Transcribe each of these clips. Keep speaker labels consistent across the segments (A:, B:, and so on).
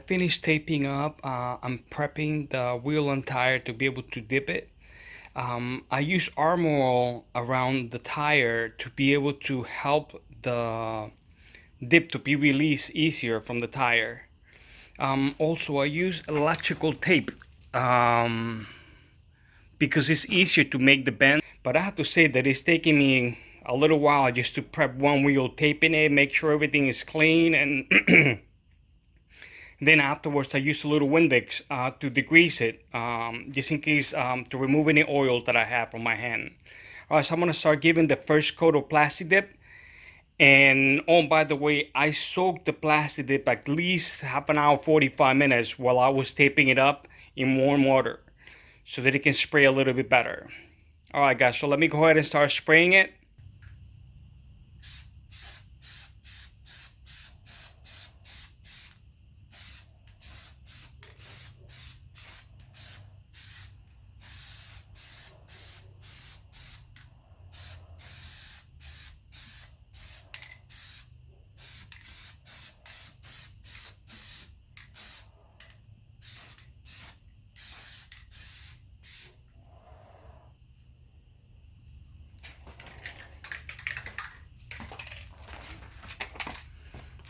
A: finished taping up. I'm prepping the wheel and tire to be able to dip it. I use Armor All around the tire to be able to help the dip to be released easier from the tire. Also, I use electrical tape because it's easier to make the bend. But I have to say that it's taking me a little while just to prep one wheel, taping it, make sure everything is clean, and then afterwards I use a little Windex to degrease it, just in case to remove any oil that I have on my hand. Alright, so I'm going to start giving the first coat of Plasti Dip. And oh, by the way, I soaked the Plasti Dip at least half an hour, 45 minutes while I was taping it up in warm water so that it can spray a little bit better. Alright guys, so let me go ahead and start spraying it.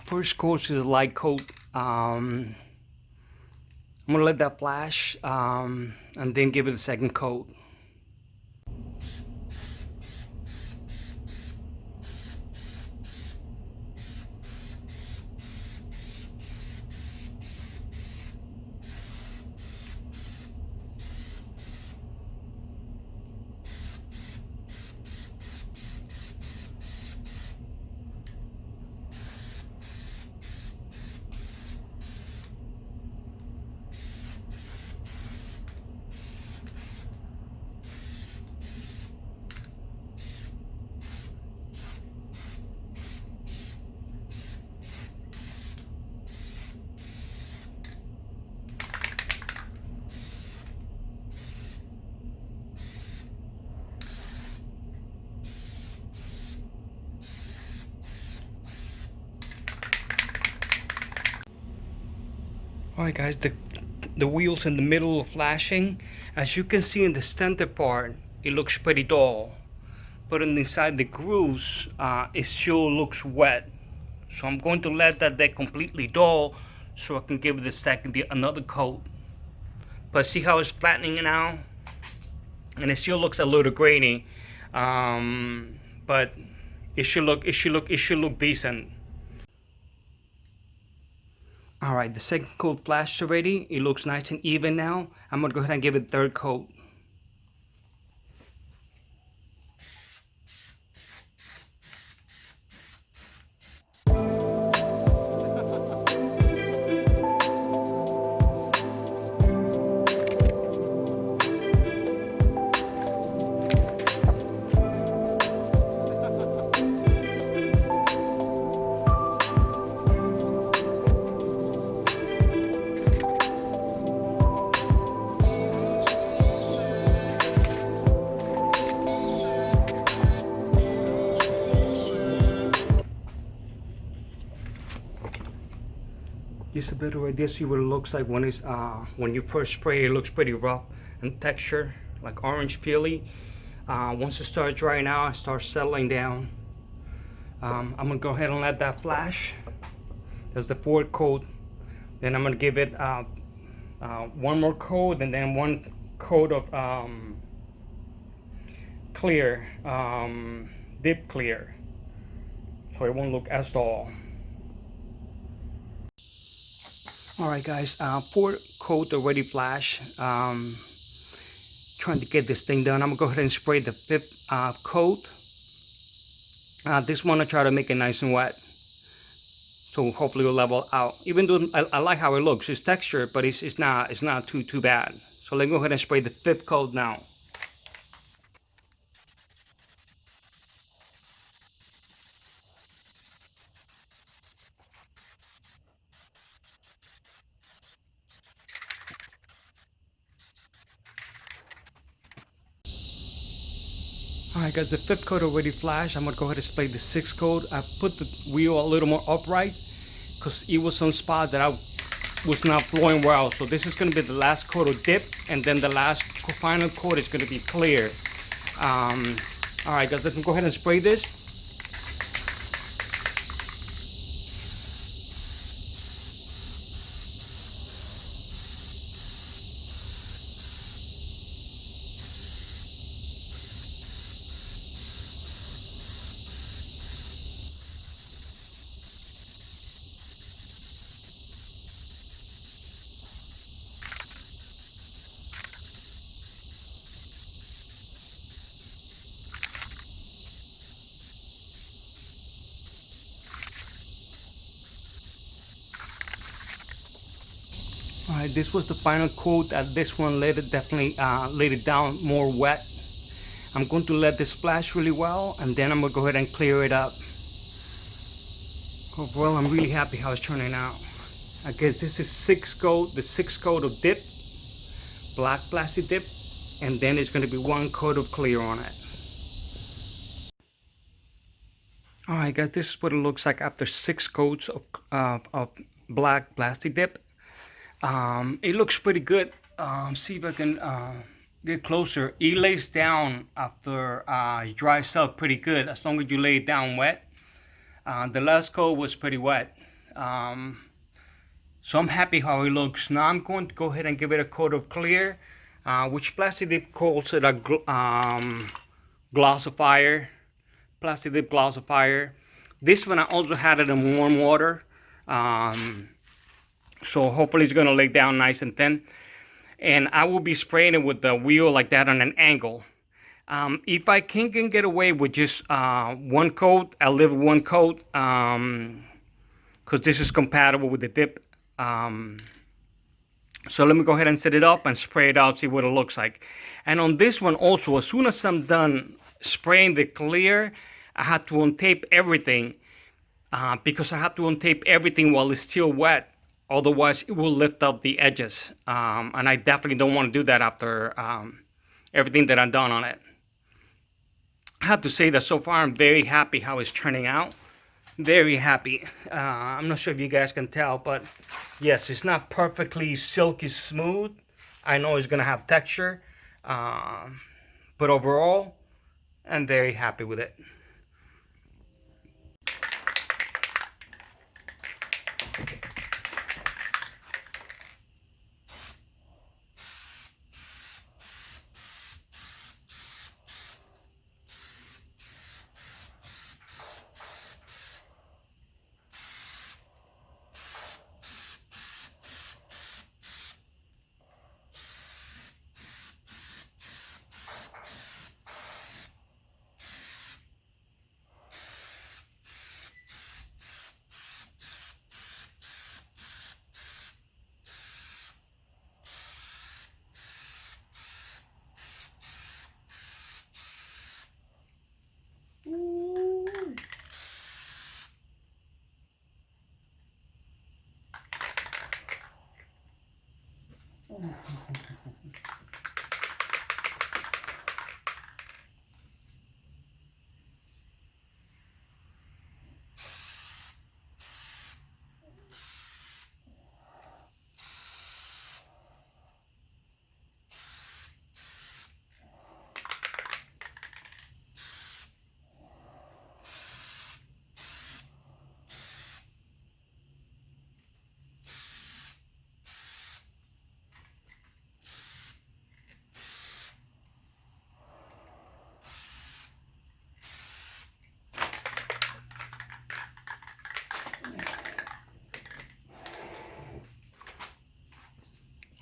A: First coat is a light coat. I'm gonna let that flash and then give it a second coat. Alright guys, the wheels in the middle are flashing. As you can see in the center part, it looks pretty dull. But inside the grooves, it still looks wet. So I'm going to let that get completely dull so I can give it another coat. But see how it's flattening now? And it still looks a little grainy. But it should look decent. Alright, the second coat flashed already. It looks nice and even now. I'm going to go ahead and give it a third coat. Just a better idea, see what it looks like when it's when you first spray. It looks pretty rough in texture, like orange peely. Once it starts drying out and starts settling down, I'm gonna go ahead and let that flash. That's the fourth coat. Then I'm gonna give it one more coat and then one coat of clear, dip clear, so it won't look as dull. Alright guys, fourth coat already flash. Trying to get this thing done. I'm gonna go ahead and spray the fifth coat. This one I try to make it nice and wet, so hopefully it'll level out. Even though I like how it looks, it's textured, but it's not too bad. So let me go ahead and spray the fifth coat now. Alright guys, the fifth coat already flashed. I'm going to go ahead and spray the sixth coat. I put the wheel a little more upright because it was some spots that I was not flowing well. So this is going to be the last coat of dip, and then the last final coat is going to be clear. All right, guys, let's go ahead and spray this. All right, this was the final coat. This one definitely laid it down more wet. I'm going to let this splash really well, and then I'm gonna go ahead and clear it up. Overall, I'm really happy how it's turning out. I guess this is the sixth coat of dip, black Plasti Dip, and then it's gonna be one coat of clear on it. All right, guys, this is what it looks like after 6 coats of black Plasti Dip. It looks pretty good. See if I can get closer. It lays down after it dries up pretty good, as long as you lay it down wet. The last coat was pretty wet. So I'm happy how it looks. Now I'm going to go ahead and give it a coat of clear, which Plasti Dip calls it a glossifier. Plasti Dip glossifier. This one I also had it in warm water. So hopefully it's gonna lay down nice and thin. And I will be spraying it with the wheel like that on an angle. If I can get away with just one coat, I'll leave one coat, because this is compatible with the dip. So let me go ahead and set it up and spray it out, see what it looks like. And on this one also, as soon as I'm done spraying the clear, I had to untape everything, because I have to untape everything while it's still wet. Otherwise, it will lift up the edges. And I definitely don't want to do that after everything that I've done on it. I have to say that so far I'm very happy how it's turning out. Very happy. I'm not sure if you guys can tell, but yes, it's not perfectly silky smooth. I know it's going to have texture. But overall, I'm very happy with it.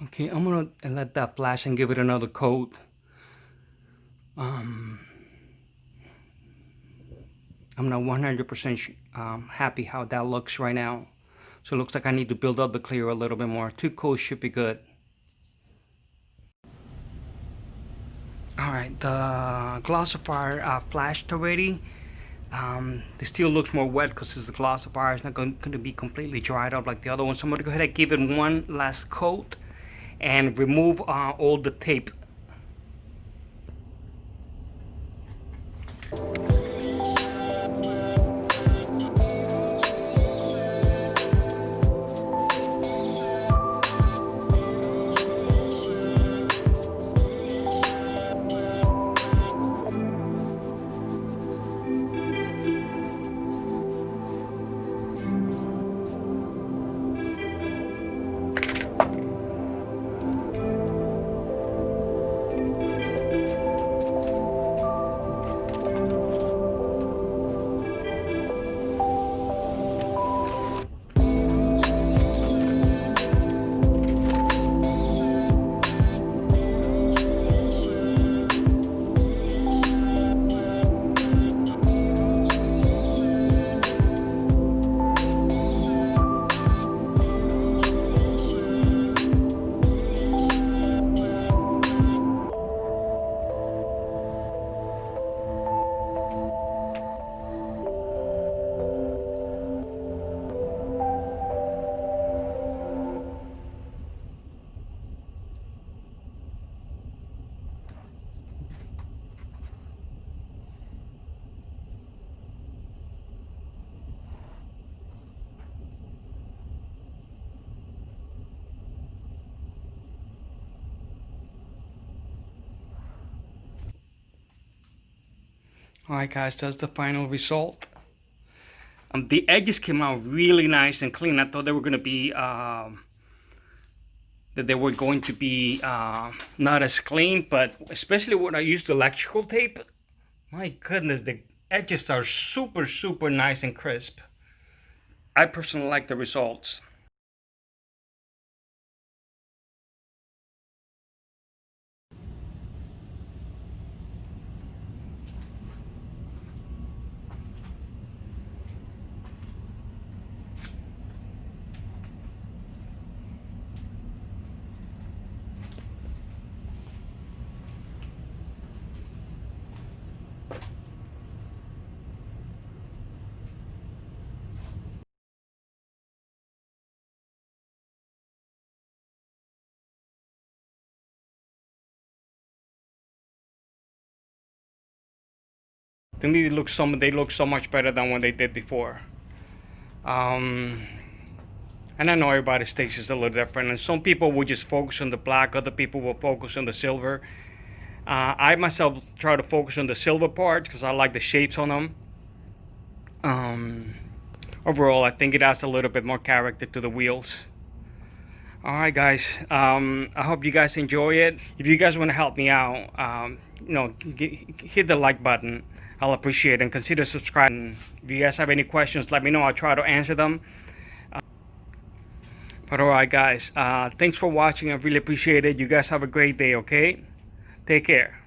A: Okay, I'm gonna let that flash and give it another coat. I'm not 100% happy how that looks right now. So it looks like I need to build up the clear a little bit more. 2 coats should be good. Alright, the glossifier flashed already. This still looks more wet because it's the glossifier. It's not going to be completely dried up like the other one. So I'm going to go ahead and give it one last coat and remove all the tape. Alright guys, that's the final result. The edges came out really nice and clean. I thought they were going to be not as clean, but especially when I used electrical tape, my goodness, the edges are super nice and crisp. I personally like the results. To me, they look so much better than what they did before. And I know everybody's taste is a little different, and some people will just focus on the black, other people will focus on the silver. I myself try to focus on the silver part because I like the shapes on them. Overall, I think it adds a little bit more character to the wheels. Alright guys, I hope you guys enjoy it. If you guys want to help me out, hit the like button. I'll appreciate it, and consider subscribing. If you guys have any questions, let me know. I'll try to answer them. But alright guys, thanks for watching. I really appreciate it. You guys have a great day, okay? Take care.